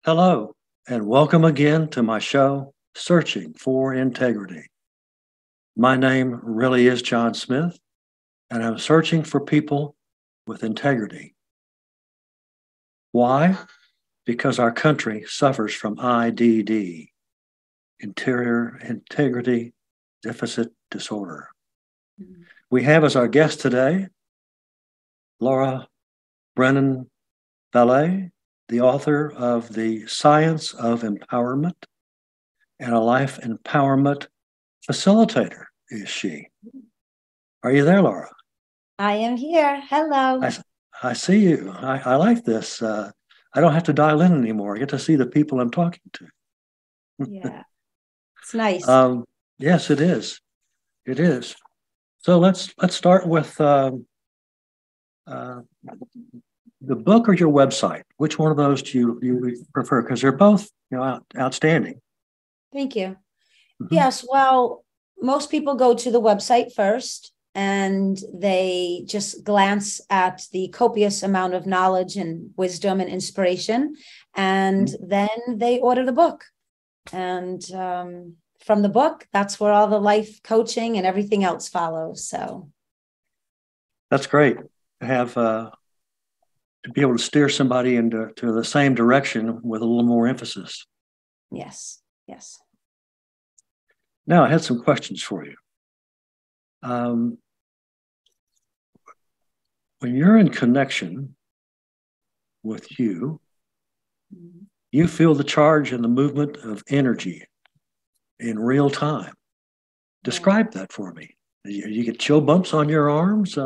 Hello, and welcome again to my show, Searching for Integrity. My name really is John Smith, and I'm searching for people with integrity. Why? Because our country suffers from IDD, Interior Integrity Deficit Disorder. We have as our guest today, Laura Brennan Ballet, the author of The Science of Empowerment and a life empowerment facilitator, is she. Are you there, Laura? I am here. Hello. I see you. I like this. I don't have to dial in anymore. I get to see the people I'm talking to. Yeah, it's nice. um, yes, it is. It is. So let's start with uh, the book or your website. Which one of those do you prefer? Because they're both outstanding. Thank you. Mhm. Yes, well, most people go to the website first and they just glance at the copious amount of knowledge and wisdom and inspiration, and Mhm. then they order the book. And from the book, that's where all the life coaching and everything else follows. So, That's great to have to be able to steer somebody into the same direction with a little more emphasis. yes, yes. Now, I had some questions for you. Um, when you're in connection with you, Mhm. you feel the charge and the movement of energy in real time. Yeah. Describe that for me. You get chill bumps on your arms.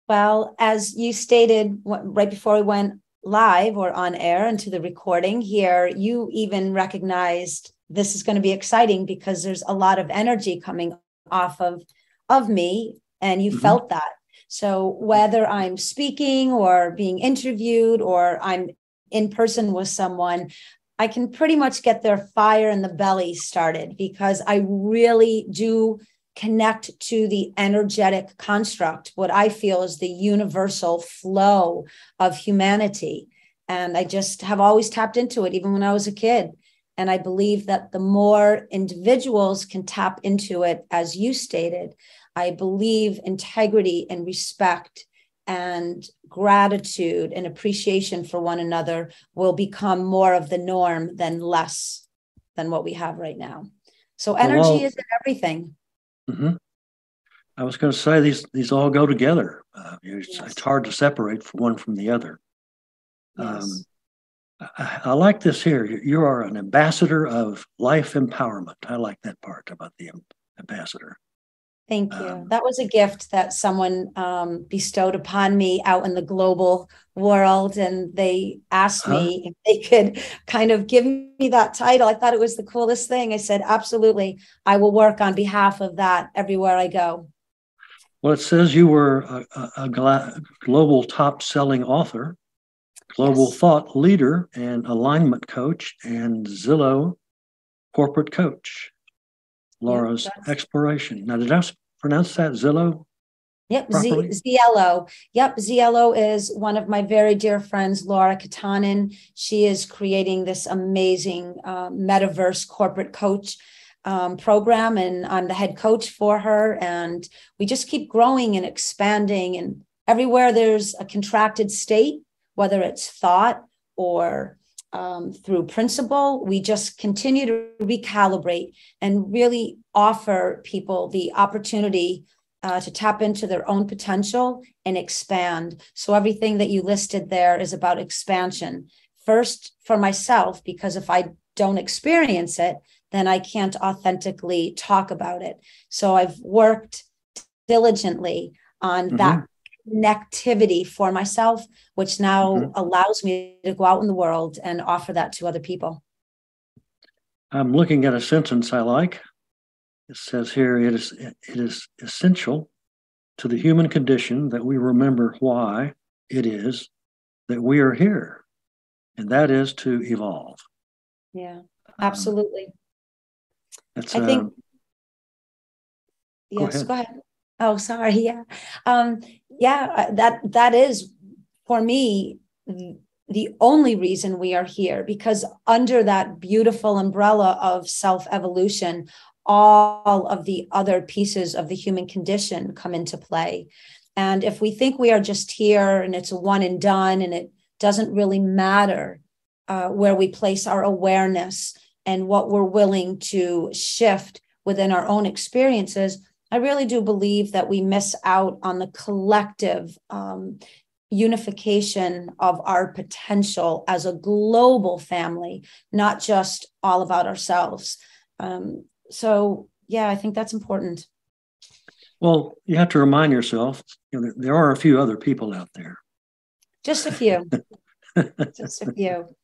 Well, as you stated right before we went live or on air into the recording here, you even recognized this is going to be exciting because there's a lot of energy coming off of me, and you Mhm. felt that. So whether I'm speaking or being interviewed or I'm in person with someone, I can pretty much get their fire in the belly started because I really do connect to the energetic construct, what I feel is the universal flow of humanity. And I just have always tapped into it, even when I was a kid. And I believe that the more individuals can tap into it, as you stated, I believe integrity and respect and gratitude and appreciation for one another will become more of the norm than less than what we have right now. So Well, energy is in everything. mhm. I was going to say these all go together. It's Yes. hard to separate one from the other. Um, Yes. I like this here. You are an ambassador of life empowerment. I like that part about the ambassador. Thank you. Um, That was a gift that someone bestowed upon me out in the global world. And they asked huh? me if they could kind of give me that title. I thought it was the coolest thing. I said, absolutely. I will work on behalf of that everywhere I go. Well, it says you were a global top selling author, global Yes. thought leader, and alignment coach, and Zillow corporate coach. Yep. Laura's exploration. Now, did I pronounce that Zillow Yep, properly? Ziello. Yep, Ziello is one of my very dear friends, Laura Katanen. She is creating this amazing metaverse corporate coach program, and I'm the head coach for her. And we just keep growing and expanding. And everywhere there's a contracted state, whether it's thought or through principle, we just continue to recalibrate and really offer people the opportunity to tap into their own potential and expand. So everything that you listed there is about expansion. First, for myself, because if I don't experience it, then I can't authentically talk about it. So I've worked diligently on Mm-hmm. that connectivity for myself, which now Mm-hmm. allows me to go out in the world and offer that to other people. I'm looking at a sentence I like. It says here, it is essential to the human condition that we remember why it is that we are here, and that is to evolve. Yeah, Um, absolutely. that's I think, Go yes, ahead. go ahead. Oh, sorry. Yeah. Um, yeah, that is for me the only reason we are here, because under that beautiful umbrella of self-evolution, all of the other pieces of the human condition come into play. And if we think we are just here and it's a one and done, and it doesn't really matter where we place our awareness and what we're willing to shift within our own experiences, I really do believe that we miss out on the collective unification of our potential as a global family, not just all about ourselves. So, yeah, I think that's important. Well, you have to remind yourself, there are a few other people out there. Just a few. Just a few.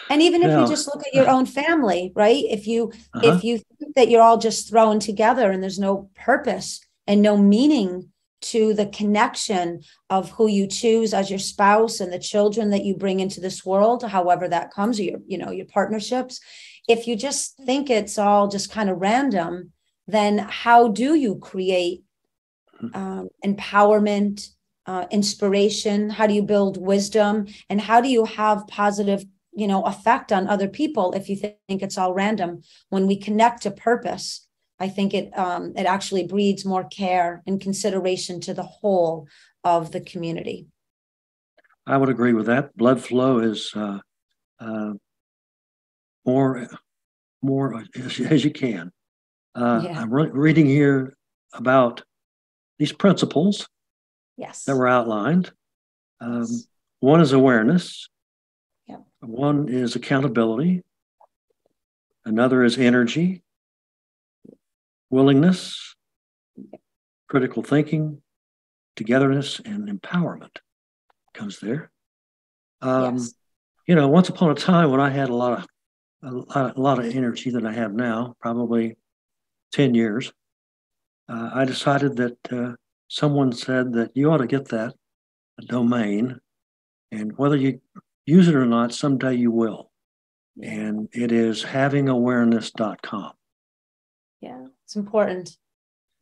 And even if you just look at your own family, right? If you think that you're all just thrown together and there's no purpose and no meaning to the connection of who you choose as your spouse and the children that you bring into this world, however that comes, or your partnerships. If you just think it's all just kind of random, then how do you create empowerment, inspiration? How do you build wisdom? And how do you have positive, effect on other people if you think it's all random? When we connect to purpose, I think it actually breeds more care and consideration to the whole of the community. I would agree with that. Blood flow is more as you can. I'm reading here about these principles that were outlined. One is awareness. One is accountability. Another is energy, willingness, critical thinking, togetherness, and empowerment comes there. Once upon a time when I had a lot of energy that I have now, probably 10 years, I decided that someone said that you ought to get that domain, and whether you use it or not, someday you will. And it is havingawareness.com. Yeah, it's important.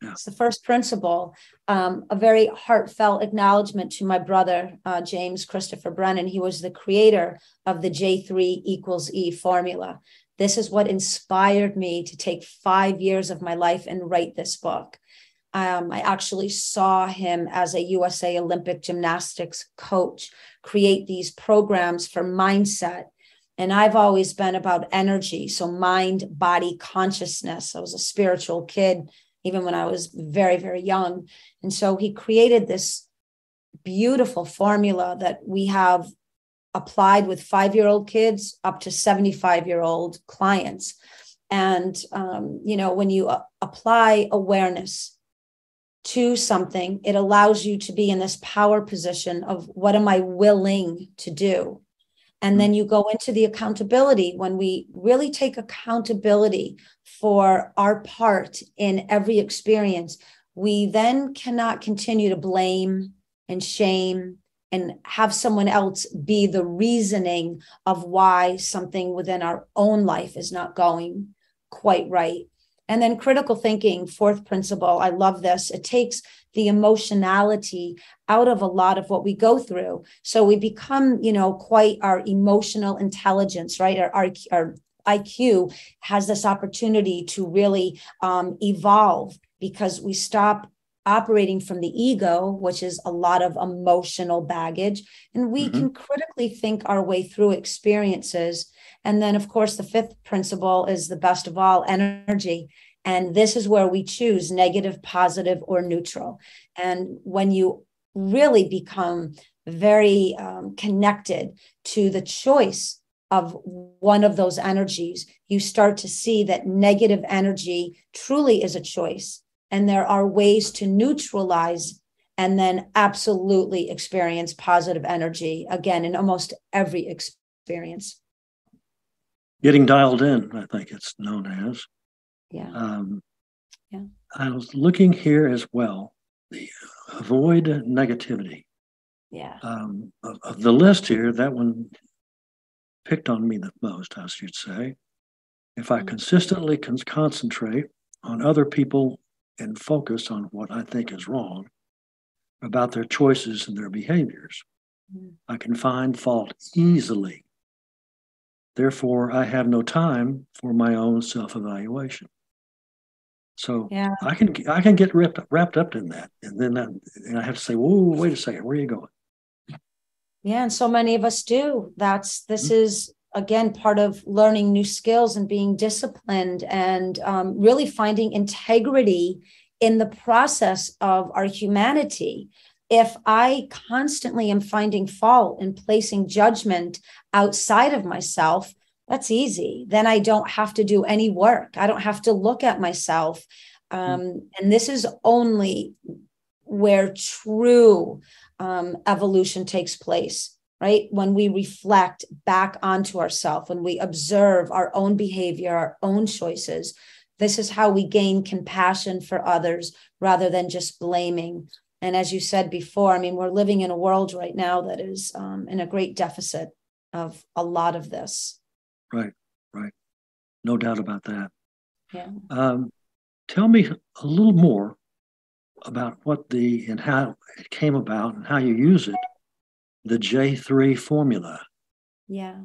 It's the first principle. A very heartfelt acknowledgement to my brother, James Christopher Brennan. He was the creator of the J3 = E formula. This is what inspired me to take 5 years of my life and write this book. I actually saw him as a USA Olympic gymnastics coach create these programs for mindset. And I've always been about energy. So mind, body, consciousness. I was a spiritual kid, even when I was very, very young. And so he created this beautiful formula that we have applied with 5-year-old kids up to 75-year-old clients. And, when you apply awareness to something, it allows you to be in this power position of what am I willing to do? And then you go into the accountability. When we really take accountability for our part in every experience, we then cannot continue to blame and shame and have someone else be the reasoning of why something within our own life is not going quite right. And then critical thinking, fourth principle, I love this. It takes the emotionality out of a lot of what we go through. So we become, quite our emotional intelligence, right? Our IQ has this opportunity to really evolve because we stop operating from the ego, which is a lot of emotional baggage, and we can critically think our way through experiences. And then, of course, the fifth principle is the best of all, energy. And this is where we choose negative, positive, or neutral. And when you really become very connected to the choice of one of those energies, you start to see that negative energy truly is a choice. And there are ways to neutralize and then absolutely experience positive energy, again, in almost every experience. Getting dialed in, I think it's known as. I was looking here as well, the avoid negativity. Of the list here, that one picked on me the most, I should say. If I consistently concentrate on other people and focus on what I think is wrong about their choices and their behaviors, I can find fault easily. Therefore, I have no time for my own self-evaluation. So Yeah. I can get wrapped up in that, and then and I have to say, "Whoa, wait a second, where are you going?" Yeah, and so many of us do. This is again part of learning new skills and being disciplined and really finding integrity in the process of our humanity. If I constantly am finding fault and placing judgment outside of myself, that's easy. Then I don't have to do any work. I don't have to look at myself. And this is only where true evolution takes place, right? When we reflect back onto ourselves, when we observe our own behavior, our own choices, this is how we gain compassion for others rather than just blaming. And as you said before, I mean, we're living in a world right now that is in a great deficit of a lot of this. Right, right. No doubt about that. Yeah. Tell me a little more about and how it came about and how you use it, the J3 formula. Yeah.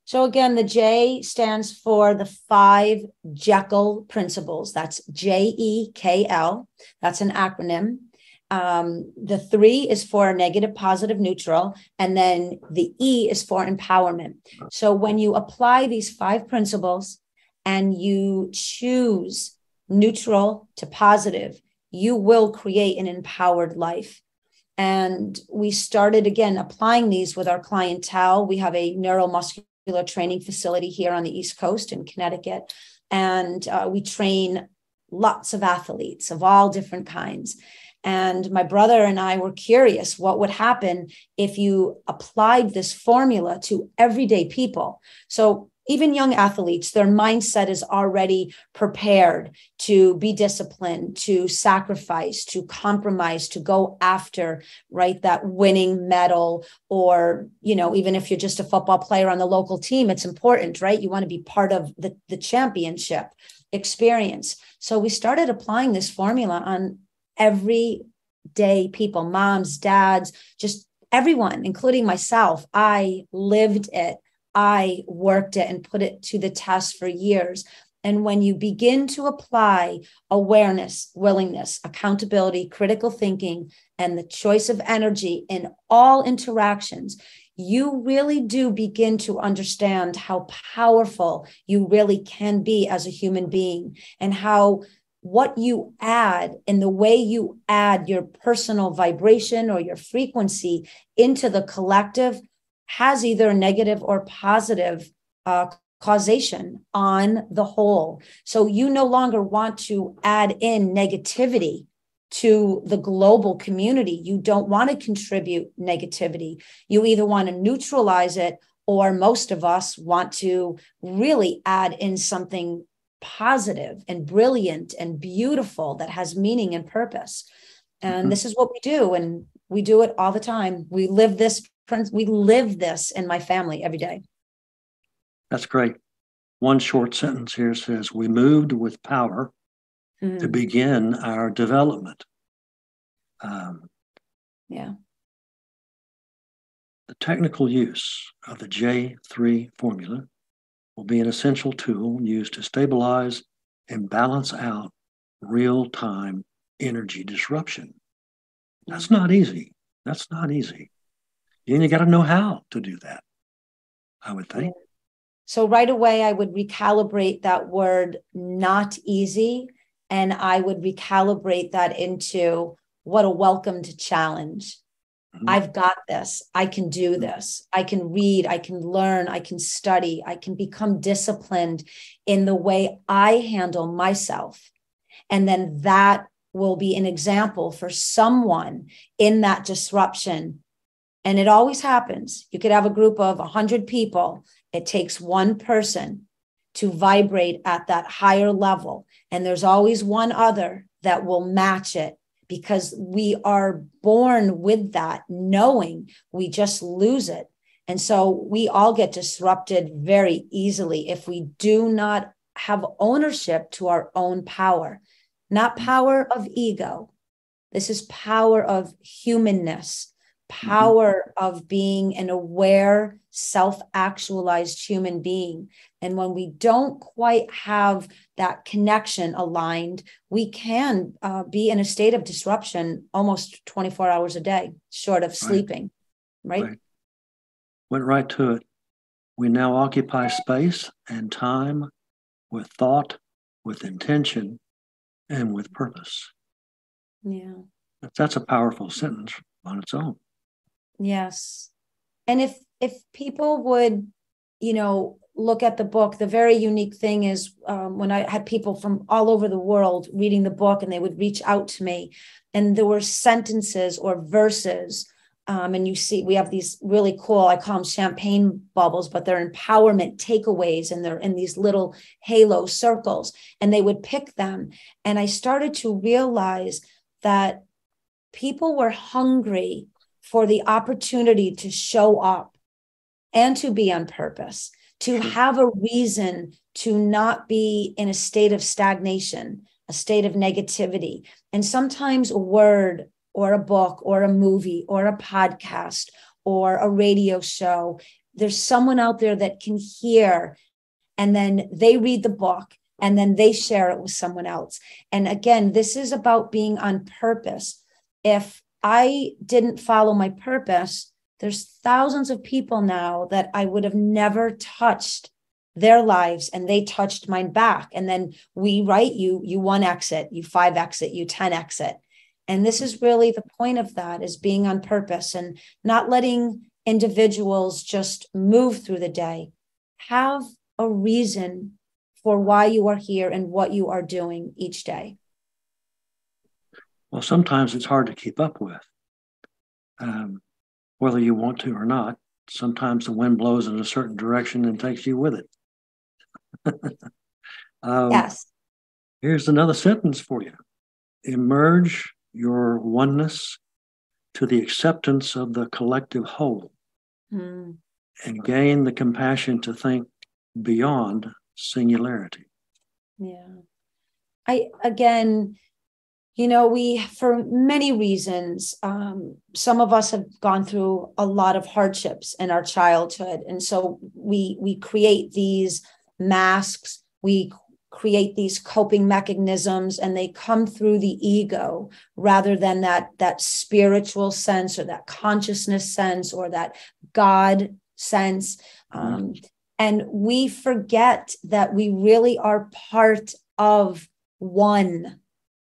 So again, the J stands for the 5 Jekyll principles. That's JEKL. That's an acronym. The 3 is for negative, positive, neutral. And then the E is for empowerment. So when you apply these 5 principles and you choose neutral to positive, you will create an empowered life. And we started again applying these with our clientele. We have a neuromuscular training facility here on the East Coast in Connecticut. And we train lots of athletes of all different kinds. And my brother and I were curious what would happen if you applied this formula to everyday people. So even young athletes, their mindset is already prepared to be disciplined, to sacrifice, to compromise, to go after, right, that winning medal. Or, even if you're just a football player on the local team, it's important, right? You want to be part of the championship experience. So we started applying this formula on everyday people, moms, dads, just everyone, including myself. I lived it. I worked it and put it to the test for years. And when you begin to apply awareness, willingness, accountability, critical thinking, and the choice of energy in all interactions, you really do begin to understand how powerful you really can be as a human being, and how what you add and the way you add your personal vibration or your frequency into the collective has either negative or positive causation on the whole. So you no longer want to add in negativity to the global community. You don't want to contribute negativity. You either want to neutralize it, or most of us want to really add in something positive and brilliant and beautiful that has meaning and purpose. And this is what we do. And we do it all the time. We live this in my family every day. That's great. One short sentence here says, we moved with power to begin our development. Yeah. The technical use of the J3 formula will be an essential tool used to stabilize and balance out real-time energy disruption. That's not easy. That's not easy. You got to know how to do that, I would think. Yeah. So right away, I would recalibrate that word "not easy," and I would recalibrate that into what a welcomed challenge. I've got this. I can do this. I can read. I can learn. I can study. I can become disciplined in the way I handle myself. And then that will be an example for someone in that disruption. And it always happens. You could have a group of 100 people. It takes one person to vibrate at that higher level. And there's always one other that will match it, because we are born with that, knowing we just lose it. And so we all get disrupted very easily if we do not have ownership to our own power, not power of ego. This is power of humanness, power of being an aware, self-actualized human being. And when we don't quite have that connection aligned, we can be in a state of disruption almost 24 hours a day, short of sleeping, right? Went right to it. We now occupy space and time with thought, with intention, and with purpose. Yeah. That's a powerful sentence on its own. Yes. And if people would, look at the book, the very unique thing is when I had people from all over the world reading the book, and they would reach out to me, and there were sentences or verses. And you see, we have these really cool, I call them champagne bubbles, but they're empowerment takeaways, and they're in these little halo circles, and they would pick them. And I started to realize that people were hungry for the opportunity to show up and to be on purpose, to have a reason to not be in a state of stagnation, a state of negativity. And sometimes a word or a book or a movie or a podcast or a radio show, there's someone out there that can hear, and then they read the book, and then they share it with someone else. And again, this is about being on purpose. If I didn't follow my purpose, there's thousands of people now that I would have never touched their lives, and they touched mine back. And then we write you 1x it, you 5x it, you 10x it. And this is really the point of that, is being on purpose and not letting individuals just move through the day. Have a reason for why you are here and what you are doing each day. Well, sometimes it's hard to keep up with, whether you want to or not. Sometimes the wind blows in a certain direction and takes you with it. Yes. Here's another sentence for you. Emerge your oneness to the acceptance of the collective whole, and gain the compassion to think beyond singularity. Yeah. We, for many reasons, some of us have gone through a lot of hardships in our childhood. And so we create these masks, we create these coping mechanisms, and they come through the ego rather than that spiritual sense, or that consciousness sense, or that God sense. And we forget that we really are part of one.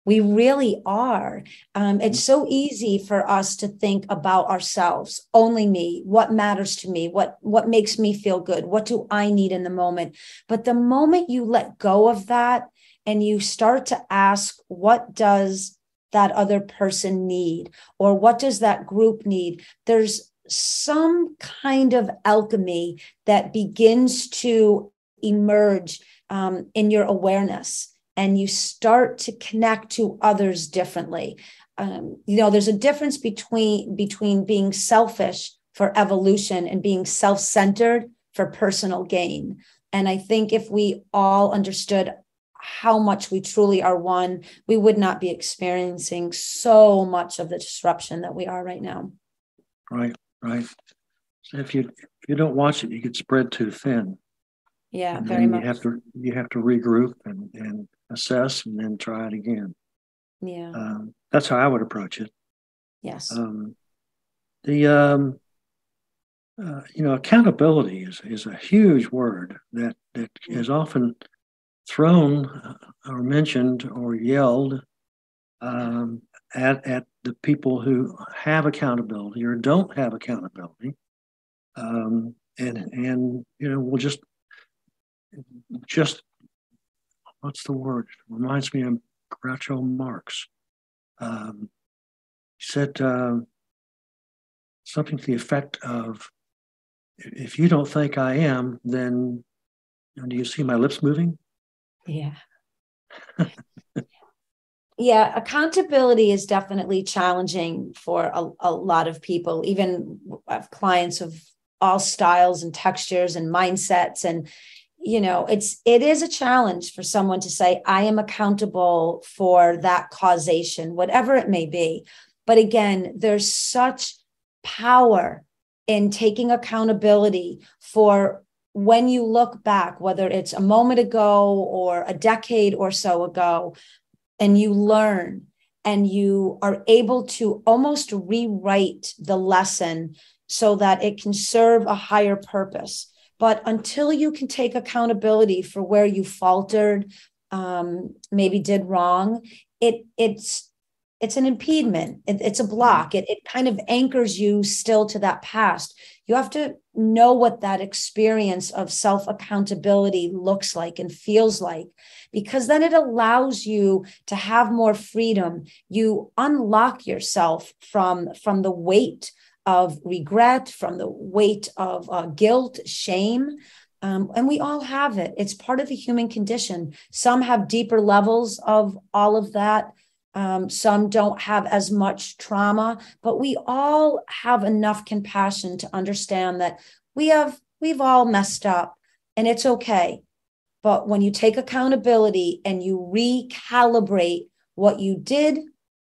We really are. It's so easy for us to think about ourselves, only me, what matters to me, what makes me feel good, what do I need in the moment. But the moment you let go of that and you start to ask, what does that other person need? Or what does that group need? There's some kind of alchemy that begins to emerge in your awareness. And you start to connect to others differently. There's a difference between being selfish for evolution and being self-centered for personal gain. And I think if we all understood how much we truly are one, we would not be experiencing so much of the disruption that we are right now. Right. So if you don't watch it, you get spread too thin. Yeah, and very much. You have to regroup and assess, and then try it again. Yeah. That's how I would approach it. Yes. Accountability is a huge word that is often thrown or mentioned or yelled at the people who have accountability or don't have accountability, we'll just what's the word? It reminds me of Groucho Marx. He said something to the effect of, if you don't think I am, then do you see my lips moving? Yeah. Yeah, accountability is definitely challenging for a lot of people. Even I have clients of all styles and textures and mindsets. And, it is a challenge for someone to say, I am accountable for that causation, whatever it may be. But again, there's such power in taking accountability for when you look back, whether it's a moment ago or a decade or so ago, and you learn and you are able to almost rewrite the lesson so that it can serve a higher purpose. But until you can take accountability for where you faltered, maybe did wrong, it's an impediment. It's a block. It kind of anchors you still to that past. You have to know what that experience of self-accountability looks like and feels like, because then it allows you to have more freedom. You unlock yourself from the weight of regret, from the weight of guilt, shame. And we all have it. It's part of the human condition. Some have deeper levels of all of that. Some don't have as much trauma, but we all have enough compassion to understand that we've all messed up and it's okay. But when you take accountability and you recalibrate what you did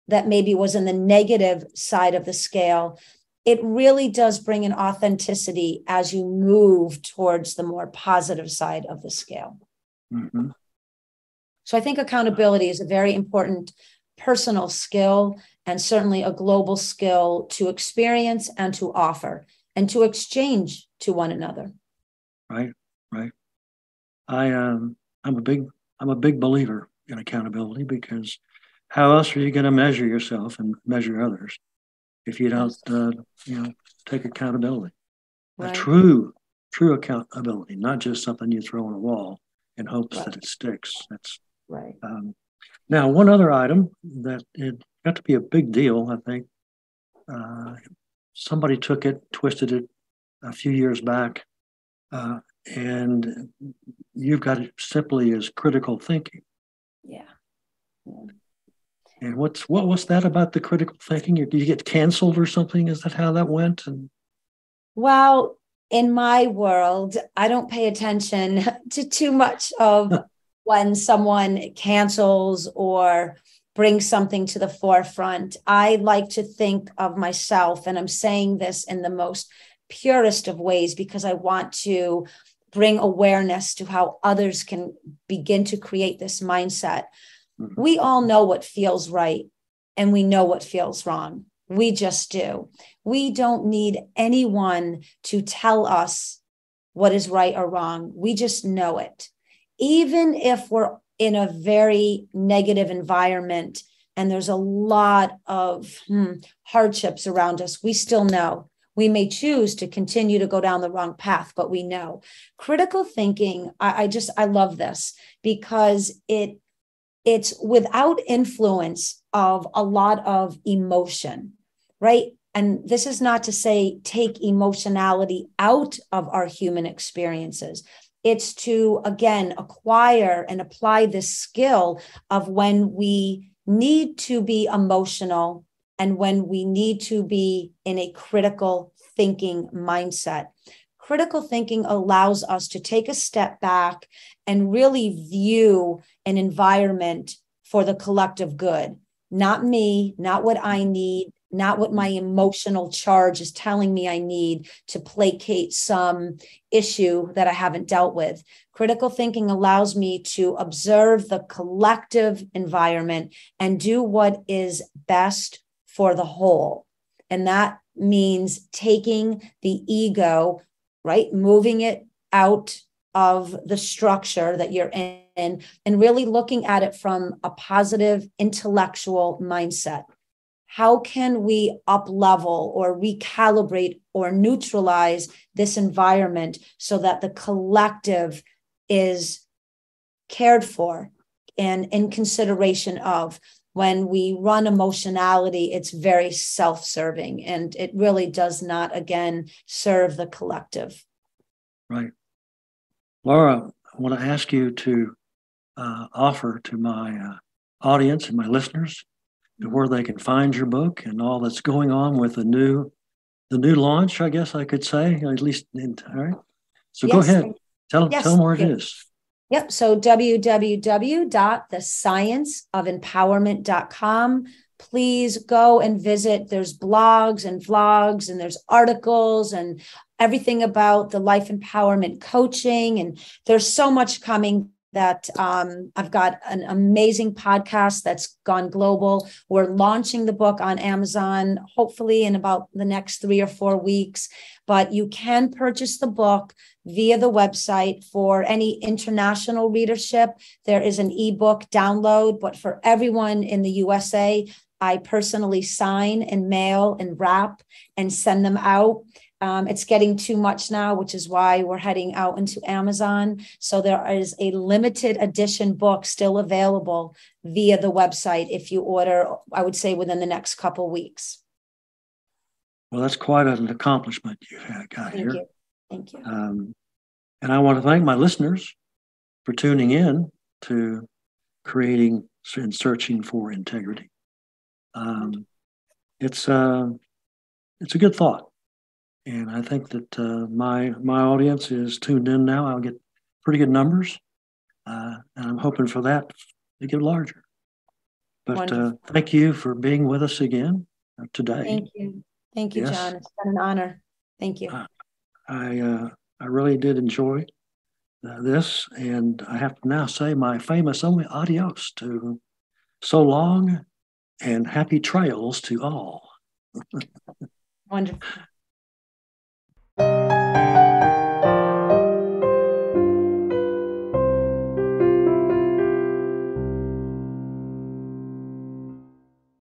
that maybe was in the negative side of the scale, it really does bring an authenticity as you move towards the more positive side of the scale. Mm-hmm. So I think accountability is a very important personal skill, and certainly a global skill to experience and to offer and to exchange to one another. Right. I'm a big believer in accountability, because how else are you going to measure yourself and measure others if you don't take accountability? Right. A true accountability, not just something you throw on a wall in hopes that it sticks. That's right. Now, one other item that it got to be a big deal, I think, somebody took it, twisted it a few years back, and you've got it simply as critical thinking. Yeah. And what was that about the critical thinking? Did you get canceled or something? Is that how that went? Well, in my world, I don't pay attention to too much of when someone cancels or brings something to the forefront. I like to think of myself, and I'm saying this in the most purest of ways because I want to bring awareness to how others can begin to create this mindset. Mm-hmm. We all know what feels right, and we know what feels wrong. We just do. We don't need anyone to tell us what is right or wrong. We just know it. Even if we're in a very negative environment and there's a lot of hardships around us, we still know. We may choose to continue to go down the wrong path, but we know. Critical thinking, I love this because it's without influence of a lot of emotion, right? And this is not to say take emotionality out of our human experiences. It's to, again, acquire and apply this skill of when we need to be emotional and when we need to be in a critical thinking mindset. Critical thinking allows us to take a step back and really view an environment for the collective good. Not me, not what I need, not what my emotional charge is telling me I need to placate some issue that I haven't dealt with. Critical thinking allows me to observe the collective environment and do what is best for the whole. And that means taking the ego, right, moving it out of the structure that you're in and really looking at it from a positive intellectual mindset. How can we up-level or recalibrate or neutralize this environment so that the collective is cared for and in consideration of? When we run emotionality, it's very self-serving and it really does not, again, serve the collective. Right. Laura, I want to ask you to offer to my audience and my listeners where they can find your book and all that's going on with the new launch, I guess I could say, at least. All right. So yes. Go ahead. Tell them where it is. Yep. So www.thescienceofempowerment.com. please go and visit. There's blogs and vlogs, and there's articles and everything about the life empowerment coaching. And there's so much coming that I've got an amazing podcast that's gone global. We're launching the book on Amazon, hopefully in about the next 3 or 4 weeks. But you can purchase the book via the website. For any international readership, there is an ebook download. But for everyone in the USA, I personally sign and mail and wrap and send them out. It's getting too much now, which is why we're heading out into Amazon. So there is a limited edition book still available via the website if you order, I would say, within the next couple weeks. Well, that's quite an accomplishment you've got here. Thank you. Thank you. And I want to thank my listeners for tuning in to Creating and Searching for Integrity. It's a good thought. And I think that my audience is tuned in now. I'll get pretty good numbers. And I'm hoping for that to get larger. But thank you for being with us again today. Thank you. Thank you, yes. John. It's been an honor. Thank you. I really did enjoy this. And I have to now say my famous only adios to so long and happy trails to all. Wonderful.